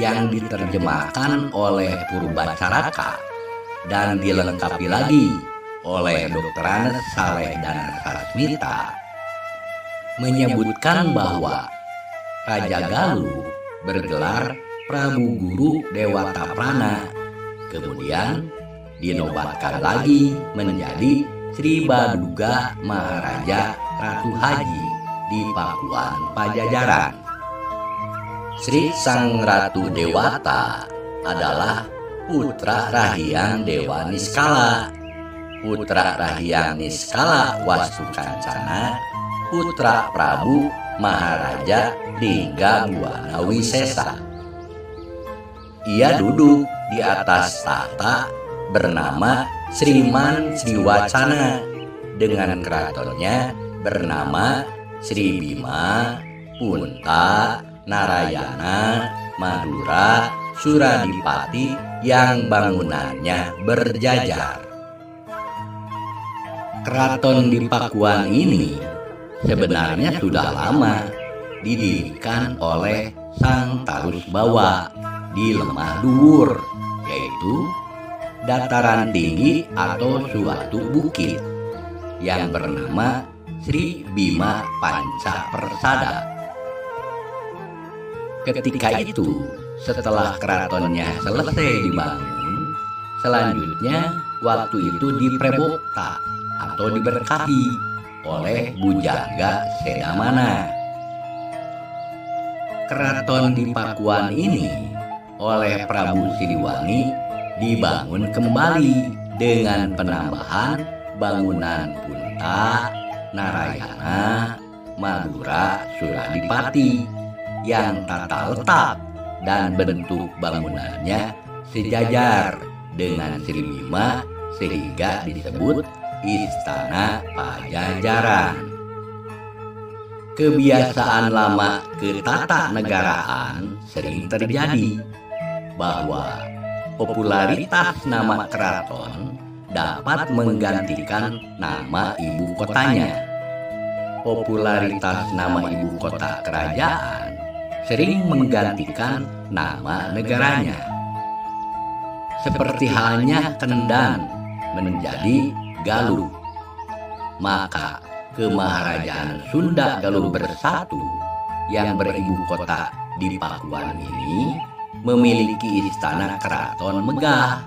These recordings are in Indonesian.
yang diterjemahkan oleh Purbacaraka dan dilengkapi lagi oleh Dr. Anes Saleh dan Sasmita, menyebutkan bahwa Raja Galuh bergelar Prabu Guru Dewata Prana, kemudian dinobatkan lagi menjadi Sri Baduga Maharaja Ratu Haji di Pakuan Pajajaran. Sri Sang Ratu Dewata adalah putra Rahyang Dewa Niskala, putra Rahyang Niskala Wastukancana, putra Prabu Maharaja Lingga Buana Wisesa. Ia duduk di atas tahta bernama Sriman Sriwacana dengan keratonnya bernama Sri Bima, Punta, Narayana, Madura, Suradipati yang bangunannya berjajar. Keraton di Pakuan ini sebenarnya sudah lama didirikan oleh Sang Tarus Bawa di Lemah Duwur, yaitu dataran tinggi atau suatu bukit yang bernama Sri Bima Panca Persada. Ketika itu, setelah keratonnya selesai dibangun, selanjutnya waktu itu diprebotta atau diberkahi oleh Bujaga Sedamana. Keraton di Pakuan ini oleh Prabu Siliwangi dibangun kembali dengan penambahan bangunan Punta, Narayana, Madura, Suradipati yang tata letak dan bentuk bangunannya sejajar dengan Sri Bima sehingga disebut Istana Pajajaran. Kebiasaan lama ketatanegaraan sering terjadi bahwa popularitas nama keraton dapat menggantikan nama ibu kotanya. Popularitas nama ibu kota kerajaan sering menggantikan nama negaranya. Seperti halnya Kendang menjadi Galuh, maka Kemaharajaan Sunda Galuh Bersatu yang beribu kota di Pakuan ini memiliki istana keraton megah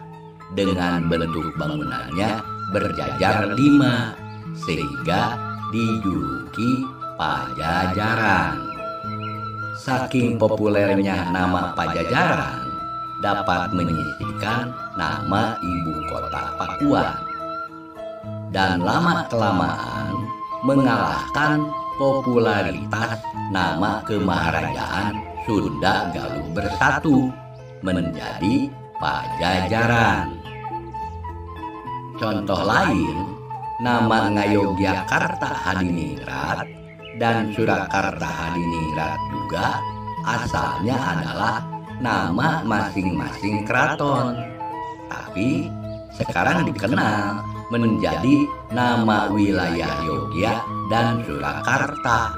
dengan bentuk bangunannya berjajar 5 sehingga dijuluki Pajajaran. Saking populernya nama Pajajaran dapat menyisihkan nama ibu kota Pakuan, dan lama-kelamaan mengalahkan popularitas nama Kemaharajaan Sunda Galuh Bersatu menjadi Pajajaran. Contoh lain, nama Ngayogyakarta Hadiningrat dan Surakarta Hadiningrat juga asalnya adalah nama masing-masing keraton, tapi sekarang dikenal menjadi nama wilayah Yogya dan Surakarta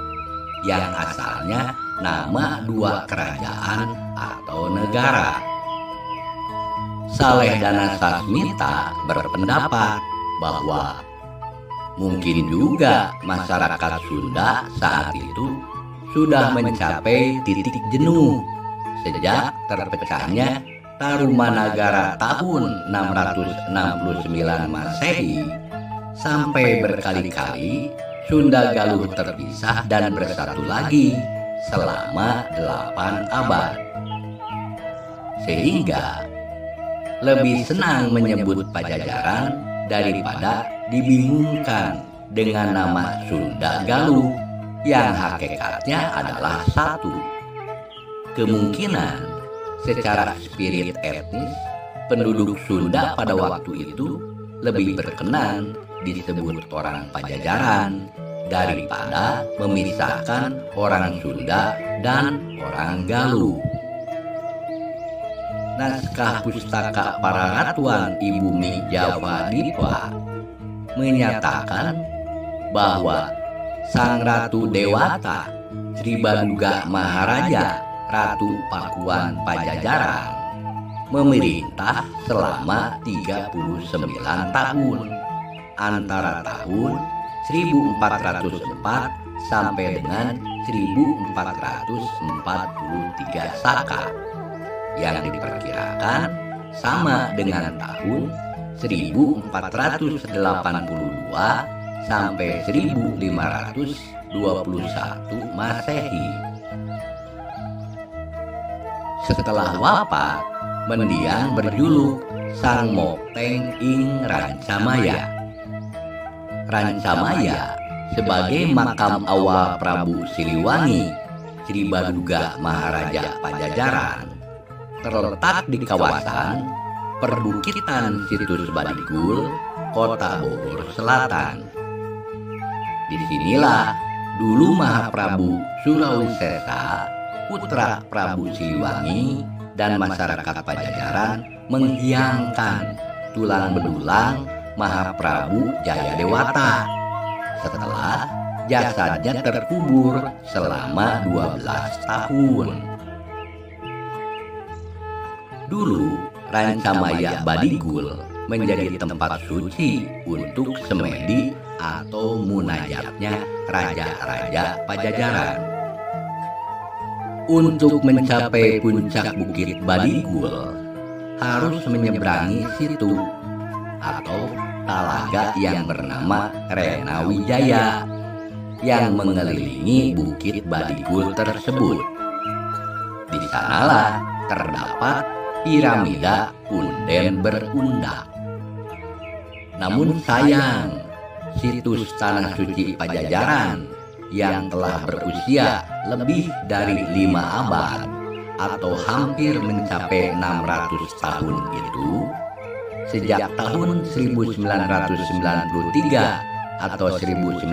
yang asalnya nama 2 kerajaan atau negara. Saleh dan Sasmita berpendapat bahwa mungkin juga masyarakat Sunda saat itu sudah mencapai titik jenuh sejak terpecahnya Tarumanagara tahun 669 Masehi sampai berkali-kali Sunda Galuh terpisah dan bersatu lagi selama 8 abad. Sehingga lebih senang menyebut Pajajaran daripada dibingungkan dengan nama Sunda Galuh yang hakikatnya adalah satu. Kemungkinan secara spirit etnis penduduk Sunda pada waktu itu lebih berkenan disebut orang Pajajaran daripada memisahkan orang Sunda dan orang Galuh. Naskah Pustaka Parangatuan Ibumi Jawa Dipa menyatakan bahwa Sang Ratu Dewata Sri Baduga Maharaja Ratu Pakuan Pajajaran, memerintah selama 39 tahun antara tahun 1404 sampai dengan 1443 Saka, yang diperkirakan sama dengan tahun 1482 sampai 1521 Masehi. Setelah wafat, mendiang berjuluk Sang Mokteng ing Rancamaya. Rancamaya sebagai makam awal Prabu Siliwangi, Sri Baduga Maharaja Pajajaran, terletak di kawasan perbukitan Situs Badigul, Kota Bogor Selatan. Disinilah dulu Mahaprabu Surawisesa, putra Prabu Siliwangi, dan masyarakat Pajajaran menghiyangkan tulang belulang Mahaprabu Jayadewata setelah jasadnya terkubur selama 12 tahun. Dulu Rancamaya Badigul menjadi tempat suci untuk semedi atau munajatnya raja-raja Pajajaran. Untuk mencapai puncak Bukit Badigul, harus menyeberangi situ atau talaga yang bernama Renawijaya yang mengelilingi Bukit Badigul tersebut. Di sanalah terdapat piramida punden berundak. Namun sayang, situs Tanah Suci Pajajaran yang telah berusia lebih dari 5 abad atau hampir mencapai 600 tahun itu, sejak tahun 1993 atau 1994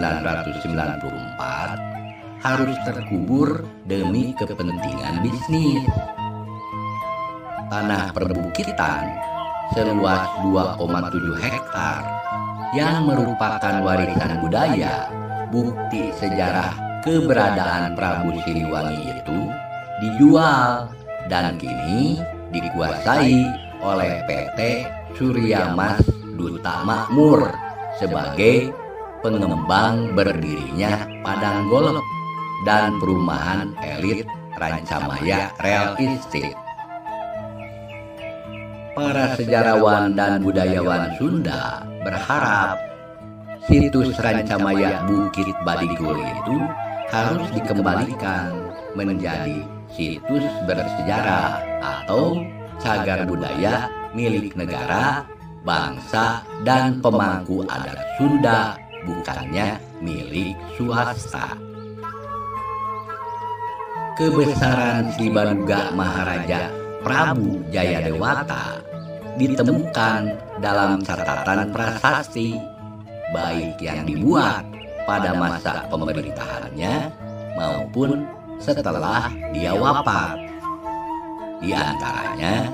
harus terkubur demi kepentingan bisnis. Tanah perbukitan seluas 2,7 hektar yang merupakan warisan budaya, bukti sejarah keberadaan Prabu Siliwangi itu dijual dan kini dikuasai oleh PT Surya Mas Duta Makmur sebagai pengembang berdirinya Padang Golf dan perumahan elit Rancamaya Real Estate. Para sejarawan dan budayawan Sunda berharap situs Rancamaya Bukit Badigul itu harus dikembalikan menjadi situs bersejarah atau cagar budaya milik negara, bangsa, dan pemangku adat Sunda, bukannya milik swasta. Kebesaran Sri Baduga Maharaja Prabu Jayadewata ditemukan dalam catatan prasasti, baik yang dibuat pada masa pemerintahannya maupun setelah dia wafat. Di antaranya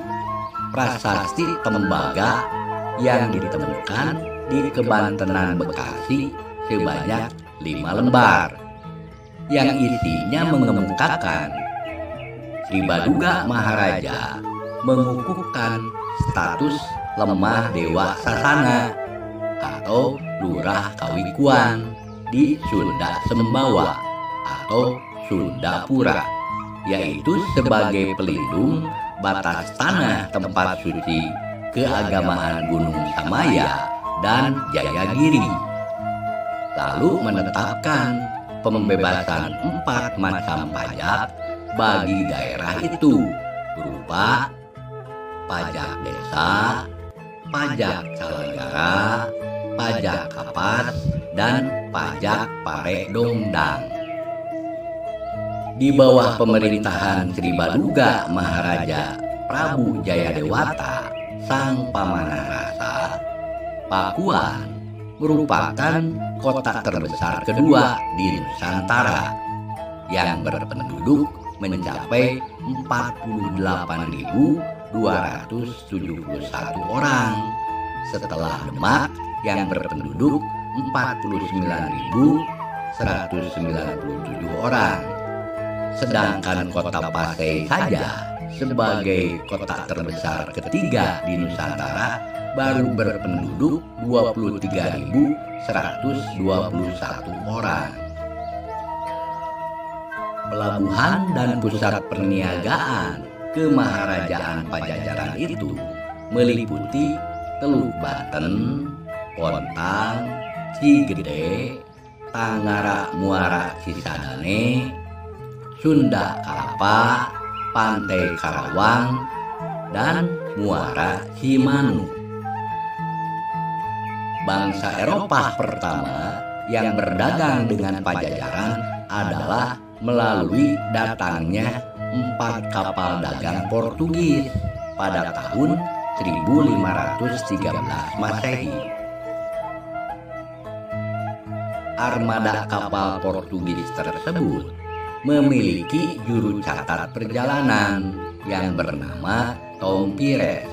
prasasti tembaga yang ditemukan di Kebantenan Bekasi sebanyak 5 lembar, yang isinya mengemukakan Sri Baduga Maharaja mengukuhkan status lemah Dewa Sasana atau Lurah Kawikuan di Sunda Sembawa atau Sundapura, yaitu sebagai pelindung batas tanah tempat suci keagamaan Gunung Samaya dan Jayagiri. Lalu menetapkan pembebasan 4 macam pajak bagi daerah itu, berupa pajak desa, pajak calegara, pajak kapas, dan pajak pare dongdang. Di bawah pemerintahan Sri Baduga Maharaja Prabu Jayadewata Sang Pamanarasa, Pakuan merupakan kota terbesar kedua di Nusantara yang berpenduduk mencapai 48.271 orang, setelah Demak yang berpenduduk 49.197 orang. Sedangkan kota Pasai saja sebagai kota terbesar ketiga di Nusantara baru berpenduduk 23.121 orang. Pelabuhan dan pusat perniagaan Kemaharajaan Pajajaran itu meliputi Teluk Banten, Pontang, Cigede, Tanggara Muara Cisadane, Sunda Kelapa, Pantai Karawang, dan Muara Cimanuk. Bangsa Eropa pertama yang berdagang dengan Pajajaran adalah melalui datangnya 4 kapal dagang Portugis pada tahun 1513 Masehi. Armada kapal Portugis tersebut memiliki juru catat perjalanan yang bernama Tom Pires.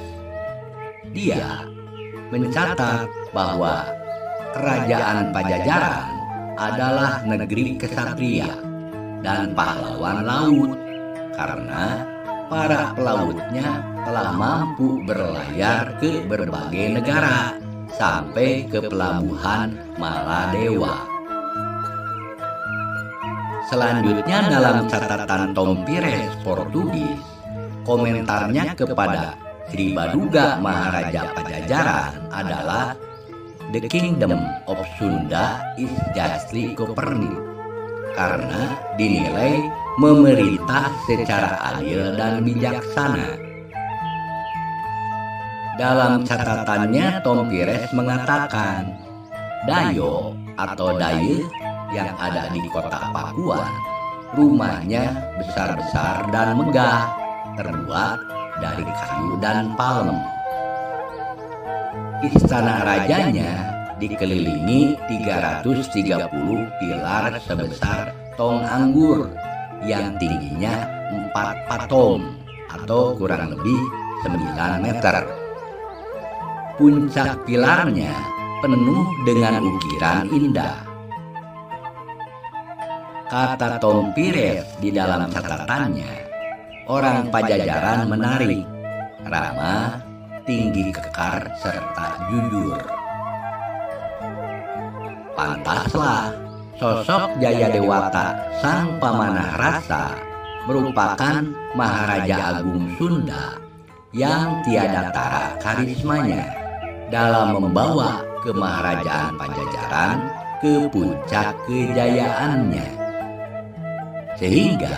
Dia mencatat bahwa kerajaan Pajajaran adalah negeri kesatria dan pahlawan laut, karena para pelautnya telah mampu berlayar ke berbagai negara sampai ke pelabuhan Maladewa. Selanjutnya dalam catatan Tom Pires Portugis, komentarnya kepada Sri Baduga Maharaja Pajajaran adalah "The Kingdom of Sunda is justly governed", karena dinilai memerintah secara adil dan bijaksana. Dalam catatannya, Tom Pires mengatakan Dayo atau Daye yang ada di kota Pakuan, rumahnya besar-besar dan megah, terbuat dari kayu dan palem. Istana rajanya dikelilingi 330 pilar sebesar tong anggur yang tingginya 4 patom atau kurang lebih 9 meter. Puncak pilarnya penuh dengan ukiran indah. Kata Tom Pires di dalam catatannya, orang Pajajaran menarik, ramah, tinggi kekar, serta jujur. Pantaslah sosok Jayadewata Sang Pamanah Rasa merupakan Maharaja Agung Sunda yang tiada tara karismanya dalam membawa kemaharajaan Pajajaran ke puncak kejayaannya, sehingga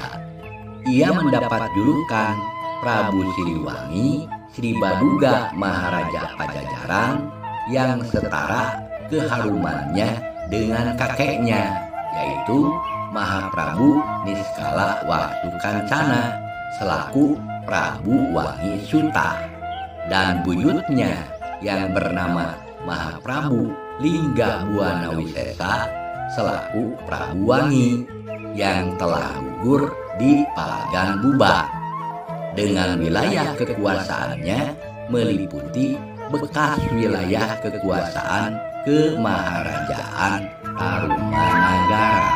ia mendapat julukan Prabu Siliwangi Sri Baduga Maharaja Pajajaran yang setara keharumannya dengan kakeknya, yaitu Mahaprabu Niskala Wasukancana selaku Prabu Wangi Suta, dan buyutnya yang bernama Mahaprabu Lingga Buana Wisesa selaku Prabu Wangi yang telah gugur di Palagan Buba, dengan wilayah kekuasaannya meliputi bekas wilayah kekuasaan Kemaharajaan Tarumanagara.